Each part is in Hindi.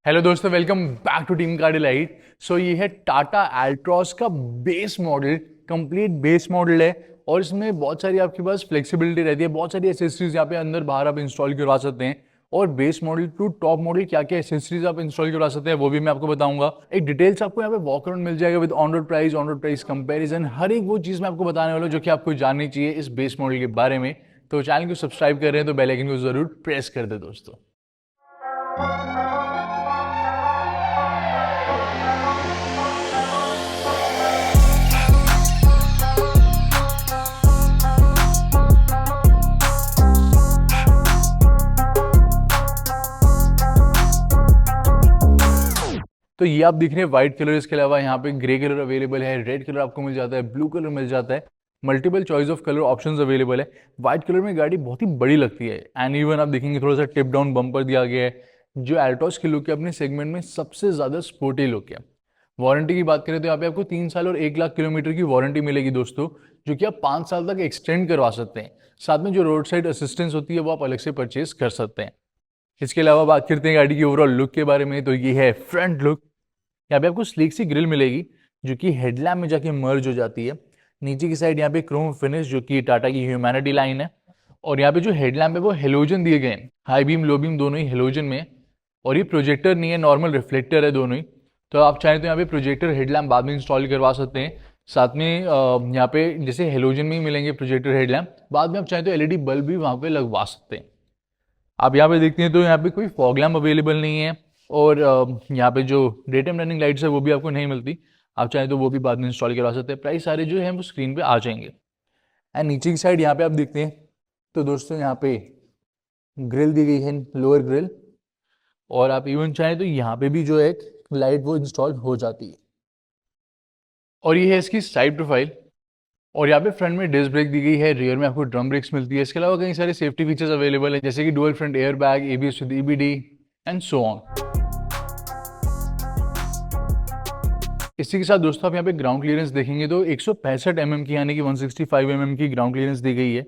हेलो दोस्तों, वेलकम बैक टू टीम गाड़ी लाइट। सो ये है टाटा एल्ट्रॉस का base model, complete base model है। और इसमें बहुत सारी आपके पास फ्लेक्सिबिलिटी रहती है, बहुत सारी एसेसरीज यहाँ पे अंदर बाहर आप इंस्टॉल करवा सकते हैं। और base model to top model क्या क्या एसेसरीज आप इंस्टॉल करवा सकते हैं वो भी मैं आपको बताऊंगा। एक डिटेल्स आपको यहाँ पे वॉक अराउंड मिल जाएगा with on road price comparison, हर एक वो चीज़ मैं आपको बताने वाला हूँ जो कि आपको जाननी चाहिए इस बेस मॉडल के बारे में। तो चैनल को सब्सक्राइब कर रहे हैं तो बेल आइकन को जरूर प्रेस कर दे दोस्तों। तो ये आप दिख रहे हैं व्हाइट कलर, इसके अलावा यहाँ पे ग्रे कलर अवेलेबल है, रेड कलर आपको मिल जाता है, ब्लू कलर मिल जाता है। Multiple choice of colour options available है। व्हाइट कलर में गाड़ी बहुत ही बड़ी लगती है एंड इवन आप देखेंगे थोड़ा सा टिप डाउन बम्पर दिया गया है, जो एल्टॉस की लुक है अपने सेगमेंट में सबसे ज्यादा स्पोर्टी लुक है। वारंटी की बात करें तो यहाँ पे आपको 3 साल और 1 लाख किलोमीटर की वारंटी मिलेगी दोस्तों, जो कि आप 5 साल तक एक्सटेंड करवा सकते हैं। साथ में जो रोड साइड असिस्टेंस होती है वो आप अलग से परचेज कर सकते हैं। इसके अलावा बात करते हैं गाड़ी की ओवरऑल लुक के बारे में, तो ये है फ्रंट लुक। यहाँ पे आपको स्लीक सी ग्रिल मिलेगी जो कि हेडलैम्प में जाके मर्ज हो जाती है। नीचे की साइड यहाँ पे क्रोम फिनिश जो कि टाटा की ह्यूमैनिटी लाइन है। और यहाँ पे जो हेडलैम्प है वो हेलोजन दिए गए हैं, हाई बीम लो बीम दोनों ही हेलोजन में है। और ये प्रोजेक्टर नहीं है, नॉर्मल रिफ्लेक्टर है दोनों ही। तो आप चाहें तो यहाँ पे प्रोजेक्टर हेडलैम्प बाद में इंस्टॉल करवा सकते हैं। साथ में यहाँ पे जैसे हेलोजन में ही मिलेंगे प्रोजेक्टर हेडलैम्प, बाद में आप चाहें तो एलईडी बल्ब भी वहाँ पे लगवा सकते हैं। आप यहाँ पे देखते हैं तो यहाँ पे कोई फॉग लैम्प अवेलेबल नहीं है। और यहाँ पे जो डे टाइम रनिंग लाइट्स है वो भी आपको नहीं मिलती। आप चाहें तो वो भी बाद में इंस्टॉल करवा सकते हैं। प्राइस सारे जो है वो स्क्रीन पे आ जाएंगे। एंड नीचे की साइड यहाँ पे आप देखते हैं तो दोस्तों यहाँ पे ग्रिल दी गई है, लोअर ग्रिल। और आप इवन चाहें तो यहाँ पे भी जो है लाइट वो इंस्टॉल हो जाती है। और ये है इसकी साइड प्रोफाइल। और यहाँ पे फ्रंट में डिस्क ब्रेक दी गई है, रियर में आपको ड्रम ब्रेक्स मिलती है। इसके अलावा कई सारे सेफ्टी फीचर्स अवेलेबल है, जैसे कि dual front air bag, ABS with EBD and so on. इसी के साथ दोस्तों आप यहाँ पे ग्राउंड क्लियरेंस देखेंगे तो 165 mm की यानी कि 165 mm की ग्राउंड क्लियरेंस दी गई है।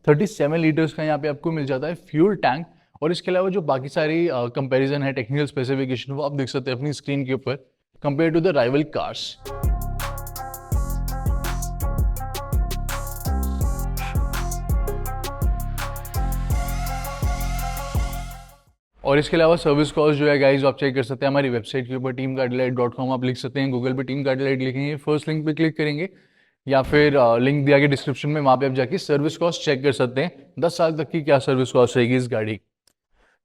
37 लीटर्स का यहाँ पे आपको मिल जाता है फ्यूल टैंक। और इसके अलावा जो बाकी सारी कंपैरिजन है, टेक्निकल स्पेसिफिकेशन, वो आप देख सकते हैं अपनी स्क्रीन के ऊपर compare to the rival cars. और इसके अलावा सर्विस कॉस्ट जो है गाइज आप चेक कर सकते हैं हमारी वेबसाइट के ऊपर teamgaadilaid.com आप लिख सकते हैं। गूगल पे टीम गाइडलाइट लिखेंगे, फर्स्ट लिंक पे क्लिक करेंगे या फिर लिंक दिया गया डिस्क्रिप्शन में, वहाँ पे आप जाके सर्विस कॉस्ट चेक कर सकते हैं 10 साल तक की क्या सर्विस कॉस्ट रहेगी इस गाड़ी।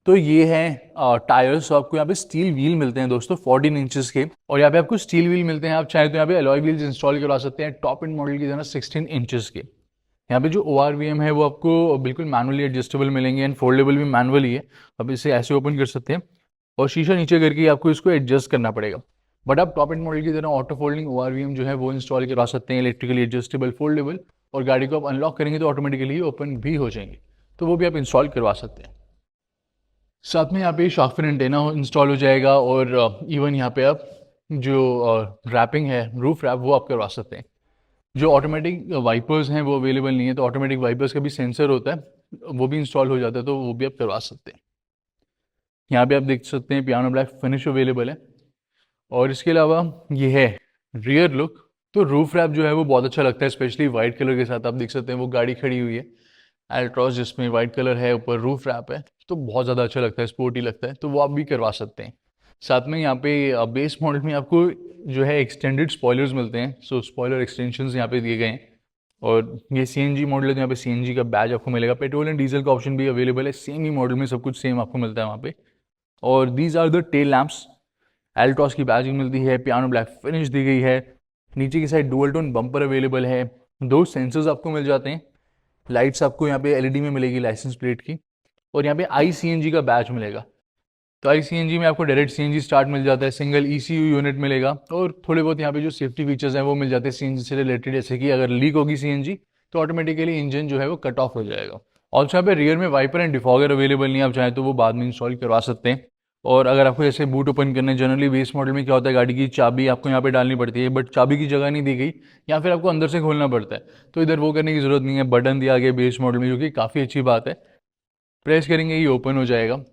तो ये है टायर्स। तो आपको यहाँ पे स्टील व्हील मिलते हैं दोस्तों 14 इंचेस के। और यहाँ पे आपको स्टील व्हील मिलते हैं, आप चाहे तो यहाँ पे अलॉय व्हील्स इंस्टॉल करवा सकते हैं टॉप एंड मॉडल की तरह 16 इंचेस के। यहाँ पे जो ORVM है वो आपको बिल्कुल मैनुअली एडजस्टेबल मिलेंगे एंड फोल्डेबल भी मैनुअली है। आप इसे ऐसे ओपन कर सकते हैं और शीशा नीचे करके आपको इसको एडजस्ट करना पड़ेगा। बट आप टॉप एंड मॉडल की तरह ऑटो फोल्डिंग ORVM जो है वो इंस्टॉल करवा सकते हैं, इलेक्ट्रिकली एडजस्टेबल फोल्डेबल। और गाड़ी को आप अनलॉक करेंगे तो ऑटोमेटिकली ओपन भी हो जाएंगे, तो वो भी आप इंस्टॉल करवा सकते हैं। साथ में यहाँ पे शार्क फिन एंटेना इंस्टॉल हो जाएगा। और इवन यहाँ पे आप जो रैपिंग है, रूफ रैप, वो आप करवा सकते हैं। जो ऑटोमेटिक वाइपर्स हैं वो अवेलेबल नहीं है, तो ऑटोमेटिक वाइपर्स का भी सेंसर होता है, वो भी इंस्टॉल हो जाता है, तो वो भी आप करवा सकते हैं। यहाँ पे आप देख सकते हैं पियानो ब्लैक फिनिश अवेलेबल है। और इसके अलावा ये है रियर लुक। तो रूफ रैप जो है वो बहुत अच्छा लगता है, स्पेशली वाइट कलर के साथ। आप देख सकते हैं वो गाड़ी खड़ी हुई है एल्ट्रॉस जिसमें वाइट कलर है, ऊपर रूफ रैप है, तो बहुत ज़्यादा अच्छा लगता है, स्पोर्टी लगता है, तो वो आप भी करवा सकते हैं। साथ में यहाँ पे बेस मॉडल में आपको जो है एक्सटेंडेड स्पॉयलर्स मिलते हैं, सो स्पॉयलर एक्सटेंशंस यहाँ पे दिए गए हैं। और ये CNG मॉडल है तो यहाँ पे CNG का बैज आपको मिलेगा। पेट्रोल एंड डीजल का ऑप्शन भी अवेलेबल है, सेम ही मॉडल में सब कुछ सेम आपको मिलता है वहाँ पे। और these are the tail lamps, Altroz की बैजिंग मिलती है, पियानो ब्लैक फिनिश दी गई है। नीचे की side dual tone bumper available है, 2 सेंसर्स आपको मिल जाते हैं। लाइट्स आपको यहाँ पे LED में मिलेगी लाइसेंस प्लेट की। और यहाँ पे ICNG का बैच मिलेगा। तो ICNG में आपको डायरेक्ट CNG स्टार्ट मिल जाता है, सिंगल ECU यूनिट मिलेगा। और थोड़े बहुत यहाँ पे जो सेफ्टी फीचर्स हैं वो मिल जाते हैं CNG से रिलेटेड, जैसे कि अगर लीक होगी CNG तो ऑटोमेटिकली इंजन जो है वो कट ऑफ हो जाएगा। ऑल्सो यहाँ पे रियर में वाइपर एंड डिफॉगर अवेलेबल नहीं है, आप चाहें तो वो बाद में इंस्टॉल करवा सकते हैं। और अगर आपको जैसे बूट ओपन करने, जनरली बेस मॉडल में क्या होता है, गाड़ी की चाबी आपको यहाँ पे डालनी पड़ती है, बट चाबी की जगह नहीं दी गई, या फिर आपको अंदर से खोलना पड़ता है। तो इधर वो करने की जरूरत नहीं है, बटन दिया गया बेस मॉडल में, जो कि काफ़ी अच्छी बात है। प्रेस करेंगे ये ओपन हो जाएगा।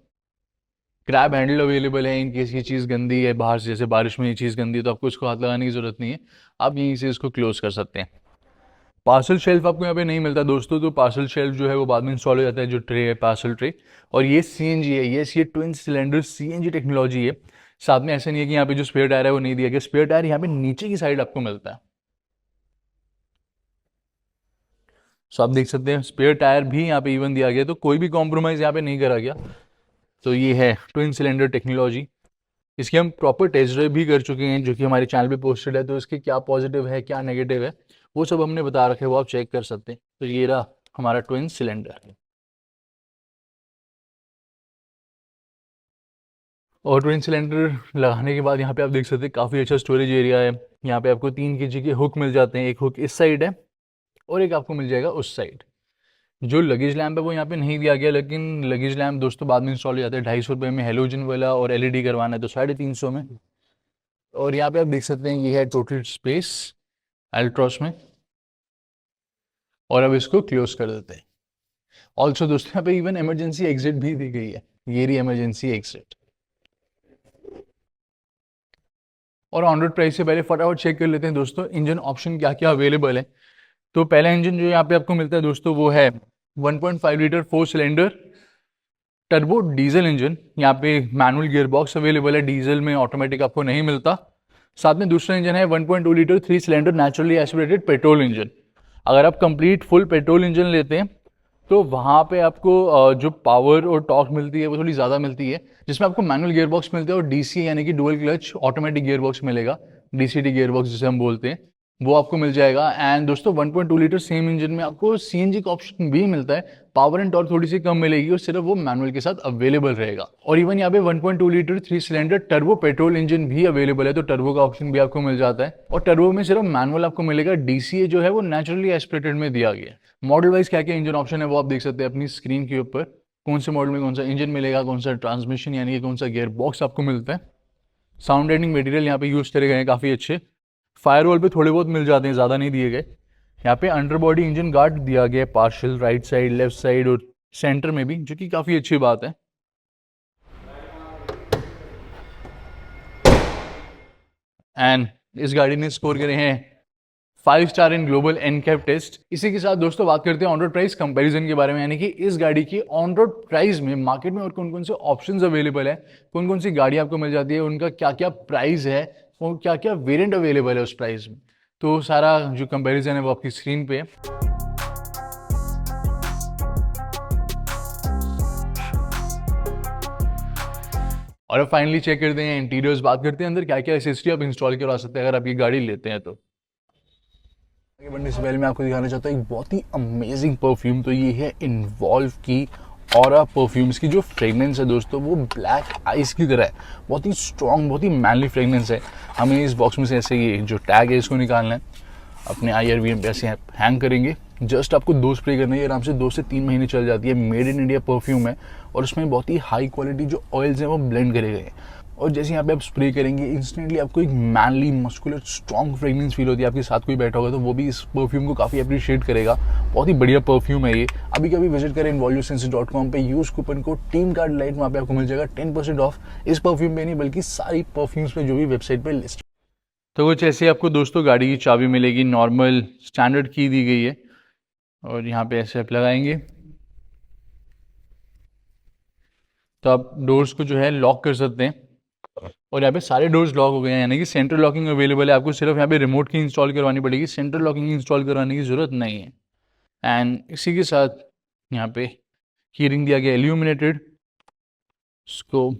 ग्रैब हैंडल अवेलेबल है इन केस ये चीज़ गंदी है बाहर से, जैसे बारिश में ये चीज़ गंदी है तो आपको इसको हाथ लगाने की ज़रूरत नहीं है, आप यहीं से इसको क्लोज कर सकते हैं। पार्सल शेल्फ आपको यहाँ पे नहीं मिलता दोस्तों, तो पार्सल शेल्फ जो है वो बाद में इंस्टॉल हो जाता है, जो ट्रे है पार्सल ट्रे। और ये सीएनजी है, ये ट्विन सिलेंडर सीएनजी टेक्नोलॉजी है। साथ में ऐसा नहीं है कि यहाँ पे जो स्पेयर टायर है वो नहीं दिया गया, स्पेयर टायर यहाँ पे नीचे की साइड आपको मिलता है। सो आप देख सकते हैं स्पेयर टायर भी यहाँ पे इवन दिया गया, तो कोई भी कॉम्प्रोमाइज़ यहाँ पे नहीं करा गया। तो ये है ट्विन सिलेंडर टेक्नोलॉजी। इसकी हम प्रॉपर टेस्ट ड्राइव भी कर चुके हैं जो कि हमारे चैनल पे पोस्टेड है, तो इसके क्या पॉजिटिव है क्या नेगेटिव है वो सब हमने बता रखे हैं, वो आप चेक कर सकते हैं। तो ये रहा हमारा ट्विन सिलेंडर। और ट्विन सिलेंडर लगाने के बाद यहाँ पे आप देख सकते हैं काफ़ी अच्छा स्टोरेज एरिया है। यहाँ पे आपको 3 kg के हुक मिल जाते हैं, एक हुक इस साइड है और एक आपको मिल जाएगा उस साइड। जो लगेज लैम्प है वो यहाँ पे नहीं दिया गया, लेकिन लगेज लैम्प दोस्तों बाद में इंस्टॉल हो जाता है। 250 रुपये में हेलोजन वाला, और एलईडी करवाना है तो 350 में। और यहाँ पे आप देख सकते हैं ये है टोटल स्पेस अल्ट्रॉस में। और अब इसको क्लोज कर देते हैं। ऑल्सो दोस्तों यहाँ पे इवन इमरजेंसी एग्जिट भी दी गई है, ये रही इमरजेंसी एग्जिट। और ऑन रोड प्राइस से पहले फटाफट चेक कर लेते हैं दोस्तों इंजन ऑप्शन क्या क्या अवेलेबल है। तो पहला इंजन जो यहाँ पे आपको मिलता है दोस्तों वो है 1.5 litre 4 cylinder turbo diesel engine. यहाँ पे मैनुअल गियर बॉक्स अवेलेबल है, डीजल में ऑटोमेटिक आपको नहीं मिलता। साथ में दूसरा इंजन है 1.2 litre 3 cylinder naturally aspirated petrol engine. अगर आप कंप्लीट फुल पेट्रोल इंजन लेते हैं तो वहाँ पे आपको जो पावर और टॉर्क मिलती है वो थोड़ी ज़्यादा मिलती है, जिसमें आपको मैनुअल गियर बॉक्स मिलता है और डीसी यानी कि dual clutch automatic gear box मिलेगा, डीसीटी गियर बॉक्स जिसे हम बोलते हैं, वो आपको मिल जाएगा। एंड दोस्तों 1.2 लीटर सेम इंजन में आपको सीएनजी का ऑप्शन भी मिलता है। पावर एंड टॉर्क थोड़ी सी कम मिलेगी और सिर्फ वो मैनुअल के साथ अवेलेबल रहेगा। और इवन यहाँ पे 1.2 litre 3 cylinder turbo petrol engine भी अवेलेबल है, तो टर्बो का ऑप्शन भी आपको मिल जाता है। और टर्बो में सिर्फ मैनुअल आपको मिलेगा, डीसीए जो है वो नेचुरली एस्पिरेटेड में दिया गया है। मॉडल वाइज क्या क्या इंजन ऑप्शन है वो आप देख सकते हैं अपनी स्क्रीन के ऊपर, कौन से मॉडल में कौन सा इंजन मिलेगा, कौन सा ट्रांसमिशन यानी कि कौन सा गियर बॉक्स आपको मिलता है। साउंड एंडिंग मटेरियल यहाँ पे यूज करे गए हैं काफ़ी अच्छे। फायरवॉल पे थोड़े बहुत मिल जाते हैं, ज़्यादा नहीं दिए गए। यहाँ पे अंडर बॉडी इंजन गार्ड दिया गया है, partial right side left side और सेंटर में भी, जो कि काफ़ी अच्छी बात है। एंड इस गाड़ी ने स्कोर करे हैं 5 star in global NCAP test. इसी के साथ दोस्तों बात करते हैं ऑन रोड प्राइस कंपैरिजन के बारे में, यानी कि इस गाड़ी की ऑन रोड प्राइस में मार्केट में और कौन कौन से ऑप्शंस अवेलेबल है, कौन कौन सी गाड़ी आपको मिल जाती है, उनका क्या क्या प्राइस है और क्या क्या वेरिएंट अवेलेबल है उस प्राइस में। तो सारा जो कंपैरिजन है वो आपकी स्क्रीन पे है। और अब फाइनली चेक करते हैं इंटीरियर्स, बात करते हैं अंदर क्या क्या एसेसरी आप इंस्टॉल करवा सकते हैं अगर आप ये गाड़ी लेते हैं। तो आगे बढ़ने से पहले मैं आपको दिखाना चाहता हूँ एक बहुत ही अमेजिंग परफ्यूम। तो ये है इन्वॉल्व की ऑरा परफ्यूम्स की जो फ्रेगनेंस है दोस्तों, वो ब्लैक आइस की तरह है, बहुत ही स्ट्रॉन्ग बहुत ही मैनली फ्रेगनेंस है। हमें इस बॉक्स में से ऐसे ये जो टैग है इसको निकालना है, अपने IRVM पे ऐसे हैंग करेंगे, जस्ट आपको 2 स्प्रे करना है, आराम से 2 से 3 महीने चल जाती है। मेड इन इंडिया परफ्यूम है और उसमें बहुत ही हाई क्वालिटी जो ऑयल्स हैं वो ब्लेंड करे गए हैं। और जैसे यहाँ पे आप स्प्रे करेंगे इंस्टेंटली आपको एक manly muscular strong fragrance feel होती है। आपके साथ कोई बैठा होगा तो वो भी इस परफ्यूम को काफ़ी अप्रिशिएट करेगा। बहुत ही बढ़िया परफ्यूम है ये। अभी कभी विजिट करें involusenses.com पे, use coupon code team card light, वहाँ पे आपको मिल जाएगा 10% ऑफ। इस परफ्यूम पे नहीं बल्कि सारी परफ्यूम्स पे जो भी वेबसाइट पे लिस्ट। तो कुछ ऐसे आपको दोस्तों गाड़ी की चाबी मिलेगी, नॉर्मल स्टैंडर्ड की दी गई है और यहाँ पे ऐसे आप लगाएंगे तो आप डोर्स को जो है लॉक कर सकते हैं। और यहाँ पे सारे डोर्स लॉक हो गए हैं, यानी कि सेंट्रल लॉकिंग अवेलेबल है। आपको सिर्फ यहाँ पे रिमोट की इंस्टॉल करवानी पड़ेगी, सेंट्रल लॉकिंग इंस्टॉल करवाने की ज़रूरत नहीं है। एंड इसी के साथ यहाँ पे कीरिंग दिया गया इल्यूमिनेटेड, इसको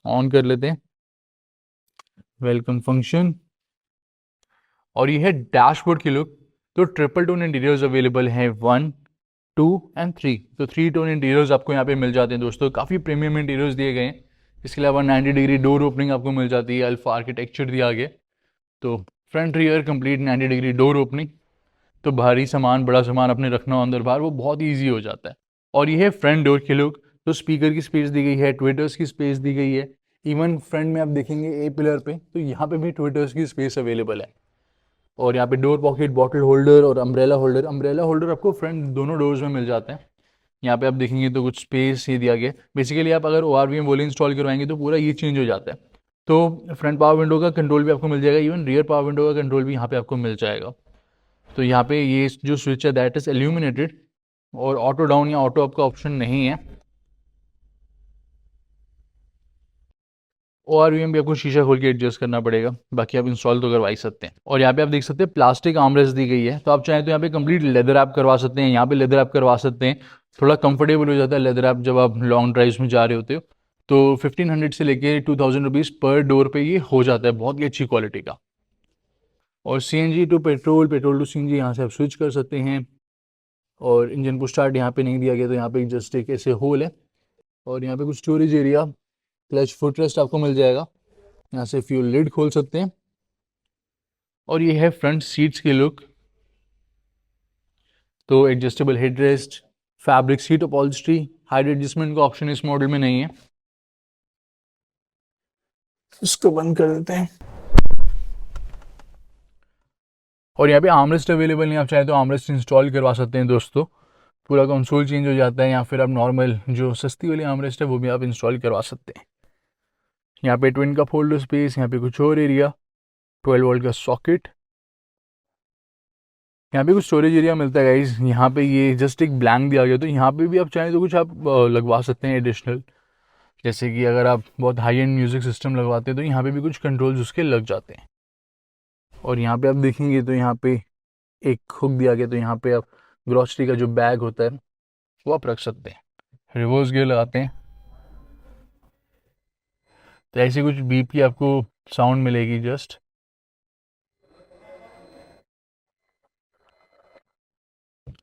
ऑन कर लेते हैं, वेलकम फंक्शन। और ये है डैशबोर्ड की लुक। तो ट्रिपल टोन इंटीरियर्स अवेलेबल हैं 1, 2 एंड 3। तो 3 टोन इंटीरियर्स आपको यहाँ पे मिल जाते हैं दोस्तों, काफ़ी प्रीमियम इंटीरियर्स दिए गए हैं। इसके अलावा 90 डिग्री डोर ओपनिंग आपको मिल जाती है, अल्फा आर्किटेक्चर दिया गया। तो front rear complete 90 degree door opening, तो भारी सामान बड़ा सामान अपने रखना हो अंदर बाहर वो बहुत ईजी हो जाता है। और ये है फ्रंट डोर की लुक। तो स्पीकर की स्पेस दी गई है, ट्विटर्स की स्पेस दी गई है। इवन फ्रंट में आप देखेंगे ए पिलर पे, तो यहाँ पे भी ट्विटर्स की स्पेस अवेलेबल है। और यहाँ पे डोर पॉकेट, बॉटल होल्डर और अम्ब्रेला होल्डर आपको फ्रंट दोनों डोर्स में मिल जाते हैं। यहाँ पे आप देखेंगे तो कुछ स्पेस ये दिया गया। बेसिकली आप अगर ORV में बोले इंस्टॉल करवाएंगे तो पूरा ये चेंज हो जाता है। तो फ्रंट पावर विंडो का कंट्रोल भी आपको मिल जाएगा, इवन रियर पावर विंडो का कंट्रोल भी यहाँ पे आपको मिल जाएगा। तो यहाँ पे ये जो स्विच है दैट इज इल्यूमिनेटेड, और ऑटो डाउन या ऑटो अप का ऑप्शन नहीं है। ORV में भी आपको शीशा खोल के एडजस्ट करना पड़ेगा, बाकी आप इंस्टॉल तो करवा ही सकते हैं। और यहाँ पे आप देख सकते हैं प्लास्टिक आर्मरेस्ट दी गई है, तो आप चाहें तो यहाँ पे कंप्लीट लेदर ऐप करवा सकते हैं, यहाँ पे लेदर ऐप करवा सकते हैं। थोड़ा कंफर्टेबल हो जाता है लेदर ऐप जब आप लॉन्ग ड्राइव्स में जा रहे होते हो। तो 1500 से लेके 2000 रुपीज़ पर डोर पे ये हो जाता है, बहुत ही अच्छी क्वालिटी का। और CNG to petrol, petrol to CNG यहाँ से आप स्विच कर सकते हैं। और इंजन को स्टार्ट यहाँ पे नहीं दिया गया, तो यहाँ पे जस्ट एक ऐसे होल है। और यहाँ पे कुछ स्टोरेज एरिया, क्लच फुटरेस्ट आपको मिल जाएगा, यहाँ से फ्यूल लिड खोल सकते हैं। और ये है फ्रंट सीट्स की लुक। तो adjustable headrest, fabric seat upholstery, height adjustment का ऑप्शन इस मॉडल में नहीं है। इसको बंद कर देते हैं। और यहाँ पे आर्मरेस्ट अवेलेबल नहीं, आप चाहे तो आर्मरेस्ट इंस्टॉल करवा सकते हैं दोस्तों, पूरा कंसोल चेंज हो जाता है। या फिर आप नॉर्मल जो सस्ती वाली आर्मरेस्ट है वो भी आप इंस्टॉल करवा सकते हैं। यहाँ पे ट्विन का फोल्डर स्पेस, यहाँ पे कुछ और एरिया, 12 वोल्ट का सॉकेट, यहाँ पे कुछ स्टोरेज एरिया मिलता है गाइज। यहाँ पे ये जस्ट एक ब्लैंक दिया गया, तो यहाँ पे भी आप चाहें तो कुछ आप लगवा सकते हैं एडिशनल। जैसे कि अगर आप बहुत हाई एंड म्यूजिक सिस्टम लगवाते हैं तो यहाँ पे भी कुछ कंट्रोल्स उसके लग जाते हैं। और यहाँ पे आप देखेंगे तो यहाँ पे एक हुक दिया गया, तो यहाँ पे आप ग्रॉसरी का जो बैग होता है वो आप रख सकते हैं। रिवर्स गियर लगाते हैं तो ऐसी कुछ बीप की आपको साउंड मिलेगी जस्ट।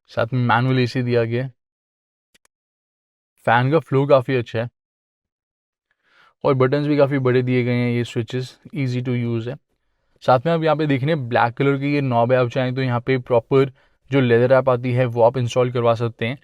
साथ में मैनुअल AC दिया गया है, फैन का फ्लो काफ़ी अच्छा है, और बटन्स भी काफ़ी बड़े दिए गए हैं। ये स्विचेस इजी टू यूज़ है। साथ में आप यहाँ पे देख रहे हैं ब्लैक कलर की ये नॉब है, आप चाहें तो यहाँ पे प्रॉपर जो लेदर ऐप आती है वो आप इंस्टॉल करवा सकते हैं।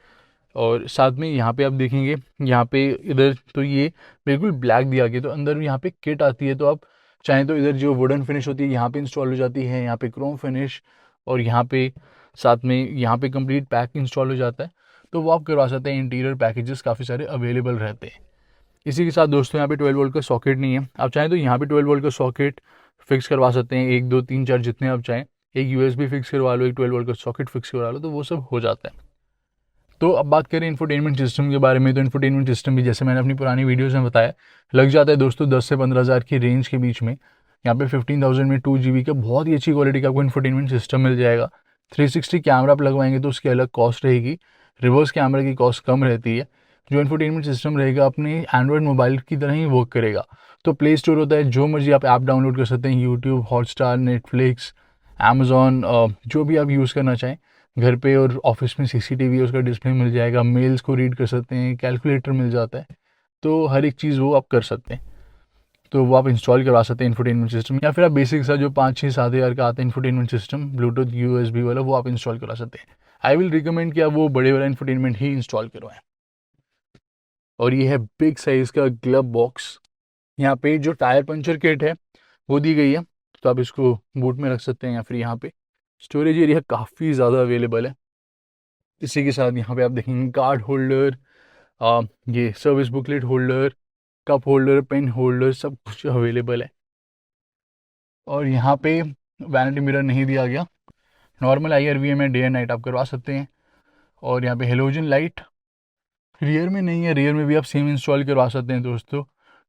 और साथ में यहाँ पे आप देखेंगे, यहाँ पे इधर तो ये बिल्कुल ब्लैक दिया गया, तो अंदर भी यहाँ पे किट आती है, तो आप चाहें तो इधर जो वुडन फिनिश होती है यहाँ पे इंस्टॉल हो जाती है, यहाँ पे क्रोम फिनिश, और यहाँ पे साथ में यहाँ पे कंप्लीट पैक इंस्टॉल हो जाता है। तो वो आप करवा सकते हैं। इंटीरियर पैकेजेस काफ़ी सारे अवेलेबल रहते हैं। इसी के साथ दोस्तों यहाँ पे 12 वोल्ट का सॉकेट नहीं है, आप चाहें तो यहाँ पे 12 वोल्ट का सॉकेट फिक्स करवा सकते हैं, 1 2 3 4 जितने आप चाहें। एक USB फिक्स करवा लो, एक 12 वोल्ट का सॉकेट फिक्स करवा लो, तो वो सब हो जाता है। तो अब बात करें इंफोटेनमेंट सिस्टम के बारे में, तो इंफोटेनमेंट सिस्टम भी जैसे मैंने अपनी पुरानी वीडियोज़ में बताया लग जाता है दोस्तों 10 से 15 हज़ार की रेंज के बीच में। यहाँ पे 15,000 में 2 GB का बहुत ही अच्छी क्वालिटी का आपको इंफोटेनमेंट सिस्टम मिल जाएगा। 360 कैमरा आप लगवाएंगे तो उसकी अलग कॉस्ट रहेगी, रिवर्स कैमरा की कॉस्ट कम रहती है। जो इंफोटेनमेंट सिस्टम रहेगा अपने एंड्रॉयड मोबाइल की तरह ही वर्क करेगा। तो प्ले स्टोर होता है, जो मर्जी आप ऐप डाउनलोड कर सकते हैं, यूट्यूब, हॉटस्टार, नेटफ्लिक्स, अमेजॉन, जो भी आप यूज़ करना चाहें। घर पे और ऑफिस में CCTV उसका डिस्प्ले मिल जाएगा, मेल्स को रीड कर सकते हैं, कैलकुलेटर मिल जाता है, तो हर एक चीज़ वो आप कर सकते हैं। तो वो आप इंस्टॉल करवा सकते हैं इंफोटेनमेंट सिस्टम, या फिर आप बेसिक सा जो 5 6 7 हज़ार का आता है इंफोटेनमेंट सिस्टम ब्लूटूथ USB वाला, वो आप इंस्टॉल करा सकते हैं। आई विल रिकमेंड कि आप वो बड़े वाला इंफोटेनमेंट ही इंस्टॉल करवाएं। और ये है बिग साइज़ का ग्लव बॉक्स। यहाँ पे जो टायर पंचर किट है वो दी गई है, तो आप इसको बूट में रख सकते हैं, या फिर यहाँ पे स्टोरेज एरिया काफ़ी ज़्यादा अवेलेबल है। इसी के साथ यहाँ पे आप देखेंगे कार्ड होल्डर, ये service booklet holder, cup holder, pen holder, सब कुछ अवेलेबल है। और यहाँ पे वैनिटी मिरर नहीं दिया गया, नॉर्मल IRVM में डे एंड नाइट आप करवा सकते हैं। और यहाँ पे हेलोजन लाइट रियर में नहीं है, रियर में भी आप सेम इंस्टॉल करवा सकते हैं दोस्तों।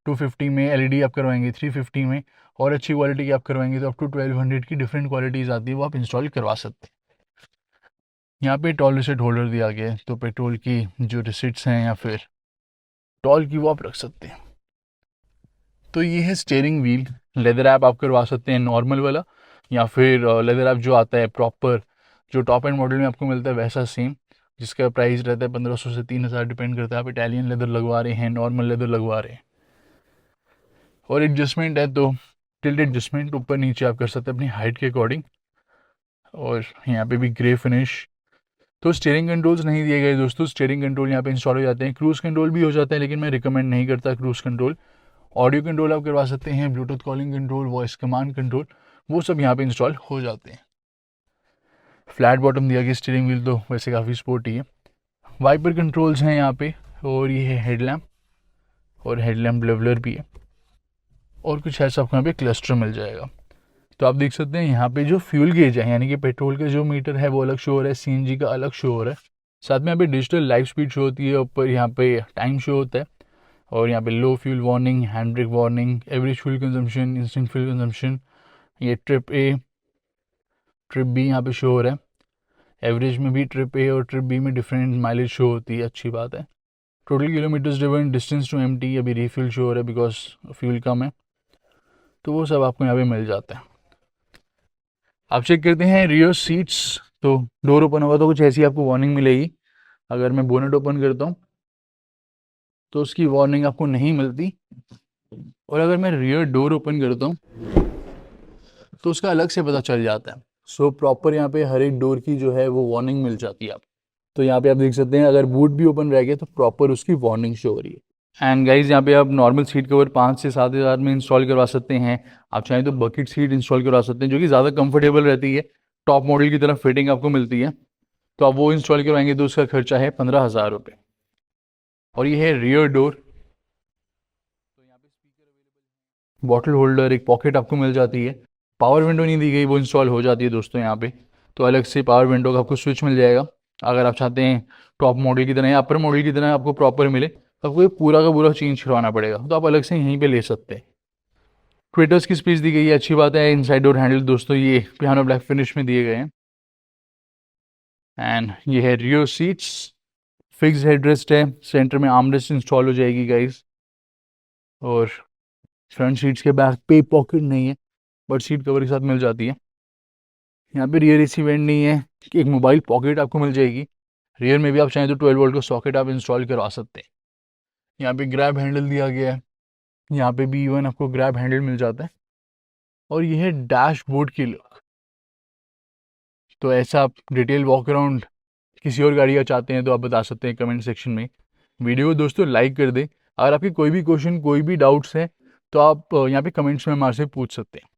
250 में LED आप करवाएंगे, 350 में और अच्छी क्वालिटी की आप करवाएंगे तो अप टू 1200 की डिफरेंट क्वालिटीज़ आती है, वो आप इंस्टॉल करवा सकते हैं। यहाँ पे टॉल रिसिट होल्डर दिया गया है, तो पेट्रोल की जो रिसिट्स हैं या फिर टॉल की वो आप रख सकते हैं। तो ये है स्टीयरिंग व्हील, लेदर ऐप आप करवा सकते हैं नॉर्मल वाला, या फिर लेदर ऐप जो आता है प्रॉपर जो टॉप एंड मॉडल में आपको मिलता है वैसा सेम, जिसका प्राइस रहता है 1500 से 3000 डिपेंड करता है आप इटालियन लेदर लगवा रहे हैं, नॉर्मल लेदर लगवा रहे हैं। और एडजस्टमेंट है तो टिल्ट एडजस्टमेंट ऊपर नीचे आप कर सकते हैं अपनी हाइट के अकॉर्डिंग। और यहाँ पे भी ग्रे फिनिश। तो स्टीयरिंग कंट्रोल्स नहीं दिए गए दोस्तों, स्टीयरिंग कंट्रोल यहाँ पे इंस्टॉल हो जाते हैं, क्रूज़ कंट्रोल भी हो जाता है, लेकिन मैं रिकमेंड नहीं करता क्रूज़ कंट्रोल। ऑडियो कंट्रोल आप करवा सकते हैं, Bluetooth calling control, voice command control, वो सब यहाँ पे इंस्टॉल हो जाते हैं। फ्लैट बॉटम दिया गया स्टीयरिंग व्हील, तो वैसे काफ़ी स्पोर्टी है। वाइपर कंट्रोल्स हैं यहाँ पे, और ये है हेडलैम्प, और हेडलैम्प लेवलर भी है, और कुछ ऐसा आपको यहाँ पे क्लस्टर मिल जाएगा। तो आप देख सकते हैं यहाँ पे जो फ्यूल गेज है, यानी कि पेट्रोल का जो मीटर है वो अलग शो हो रहा है, सीएनजी का अलग शो हो रहा है। साथ में यहाँ पे डिजिटल लाइफ स्पीड शो होती है, ऊपर यहाँ पे टाइम शो होता है, और यहाँ पे लो fuel warning, hand brake warning, average fuel consumption, instant fuel consumption, ये ट्रिप ए ट्रिप बी यहाँ पे शो हो रहा है। एवरेज में भी ट्रिप ए और ट्रिप बी में डिफरेंट माइलेज शो होती है, अच्छी बात है। Total kilometres driven, distance to empty, अभी रिफ्यूल शो हो रहा है बिकॉज फ्यूल कम है, तो वो सब आपको यहाँ पे मिल जाता है। आप चेक करते हैं रियर सीट्स, तो डोर ओपन होगा तो कुछ ऐसी आपको वार्निंग मिलेगी। अगर मैं बोनेट ओपन करता हूँ तो उसकी वार्निंग आपको नहीं मिलती, और अगर मैं रियर डोर ओपन करता हूँ तो उसका अलग से पता चल जाता है। सो प्रॉपर यहाँ पे हर एक डोर की जो है वो वार्निंग मिल जाती है आप। तो यहाँ पे आप देख सकते हैं अगर बूट भी ओपन रह गया तो प्रॉपर उसकी वार्निंग शो हो रही है। एंड गाइज यहाँ पे आप नॉर्मल सीट कवर 5 से 7 हज़ार में इंस्टॉल करवा सकते हैं। आप चाहें तो बकेट सीट इंस्टॉल करवा सकते हैं, जो कि ज़्यादा कंफर्टेबल रहती है, टॉप मॉडल की तरफ फिटिंग आपको मिलती है। तो आप वो इंस्टॉल करवाएंगे तो उसका खर्चा है 15,000 रुपये। और ये है रियर डोर, तो यहाँ पे स्पीकर अवेलेबल, बॉटल होल्डर, एक पॉकेट आपको मिल जाती है। पावर विंडो नहीं दी गई, वो इंस्टॉल हो जाती है दोस्तों यहाँ पे। तो अलग से पावर विंडो का आपको स्विच मिल जाएगा। अगर आप चाहते हैं टॉप मॉडल की तरह या अपर मॉडल की तरह आपको प्रॉपर मिले, तो आपको ये पूरा का पूरा चेंज करवाना पड़ेगा, तो आप अलग से यहीं पे ले सकते हैं। ट्विटर्स की स्पेस दी गई है, अच्छी बात है। इनसाइड डोर हैंडल दोस्तों ये पियानो ब्लैक फिनिश में दिए गए हैं। एंड ये है रियर सीट्स, फिक्स हेडरेस्ट है, सेंटर में आर्मरेस्ट इंस्टॉल हो जाएगी गाइस। और फ्रंट सीट्स के बैक पे पॉकेट नहीं है, बट सीट कवर के साथ मिल जाती है। यहाँ पे रियर एसी वेंट नहीं है, एक मोबाइल पॉकेट आपको मिल जाएगी। रियर में भी आप चाहें तो 12 वोल्ट का सॉकेट आप इंस्टॉल करवा सकते हैं। यहाँ पे ग्रैब हैंडल दिया गया है, यहाँ पे भी इवन आपको ग्रैब हैंडल मिल जाता है। और ये है डैशबोर्ड की लुक। तो ऐसा आप डिटेल वॉक अराउंड किसी और गाड़ी का चाहते हैं तो आप बता सकते हैं कमेंट सेक्शन में। वीडियो को दोस्तों लाइक कर दें। अगर आपके कोई भी क्वेश्चन, कोई भी डाउट्स हैं तो आप यहाँ पे कमेंट्स में हमारे से पूछ सकते हैं।